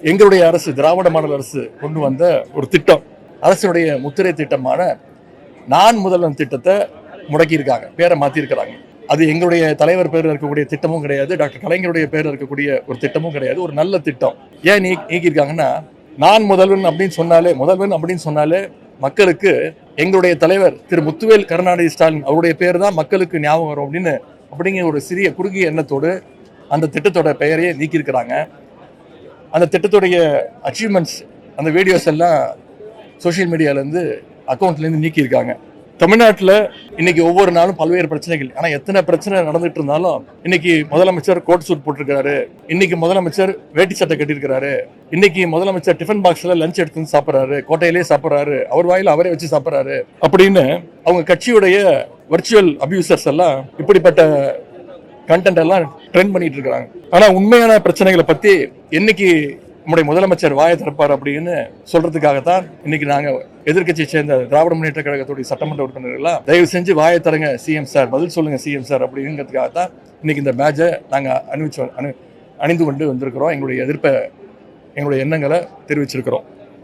எங்களுடைய அரசு, திராவிட மாடல் அரசு கொண்டு வந்த ஒரு திட்டம், அரசுடைய முத்திரை திட்டமான நான் முதல்வன் திட்டத்தை முடக்கியிருக்காங்க, பேரை மாற்றிருக்கிறாங்க. அது எங்களுடைய தலைவர் பேரில் இருக்கக்கூடிய திட்டமும் கிடையாது, டாக்டர் கலைஞருடைய பேரில் இருக்கக்கூடிய ஒரு திட்டமும் கிடையாது. ஒரு நல்ல திட்டம். ஏன் நீக்கியிருக்காங்கன்னா, நான் முதல்வன் அப்படின்னு சொன்னாலே மக்களுக்கு எங்களுடைய தலைவர் திரு முத்துவேல் கருணாநிதி ஸ்டாலின் அவருடைய பேர் தான் மக்களுக்கு ஞாபகம் வரும் அப்படிங்கிற ஒரு சிறிய குறுகிய எண்ணத்தோடு அந்த திட்டத்தோட பெயரையே நீக்கியிருக்கிறாங்க. அந்த திட்டத்துடைய அச்சீவ்மெண்ட்ஸ், அந்த வீடியோஸ் எல்லாம் சோசியல் மீடியாவிலேருந்து அக்கௌண்ட்லேருந்து நீக்கியிருக்காங்க. தமிழ்நாட்டில் இன்னைக்கு ஒவ்வொரு நாளும் பல்வேறு பிரச்சனைகள். ஆனால் எத்தனை பிரச்சனை நடந்துட்டு இருந்தாலும் இன்னைக்கு முதலமைச்சர் கோட் சூட் போட்டிருக்காரு, இன்னைக்கு முதலமைச்சர் வேட்டி சட்டை கட்டியிருக்கிறாரு, இன்னைக்கு முதலமைச்சர் டிஃபன் பாக்ஸ்ல லஞ்ச் எடுத்து வந்து சாப்பிட்றாரு, கோட்டையிலே சாப்பிட்றாரு, அவர் வாயில அவரே வச்சு சாப்பிட்றாரு அப்படின்னு அவங்க கட்சியுடைய வர்ச்சுவல் அபியூசர்ஸ் எல்லாம் இப்படிப்பட்ட கண்டென்ட் எல்லாம் ட்ரெண்ட் பண்ணிட்டு இருக்காங்க. ஆனா உண்மையான பிரச்சனைகளை பத்தி என்னைக்கு நம்முடைய முதலமைச்சர் வாயை திறப்பார் அப்படின்னு சொல்றதுக்காகத்தான் இன்னைக்கு நாங்க எதிர்கட்சியை சேர்ந்த திராவிட முன்னேற்ற கழகத்துடைய சட்டமன்ற உறுப்பினர்கள்லாம் தயவு செஞ்சு வாயை தரங்க சிஎம் சார், பதில் சொல்லுங்க சிஎம் சார் அப்படிங்கிறதுக்காகத்தான் இன்னைக்கு இந்த பேட்சை நாங்க அணிந்து கொண்டு வந்திருக்கிறோம். எங்களுடைய எண்ணங்களை தெரிவிச்சிருக்கிறோம்.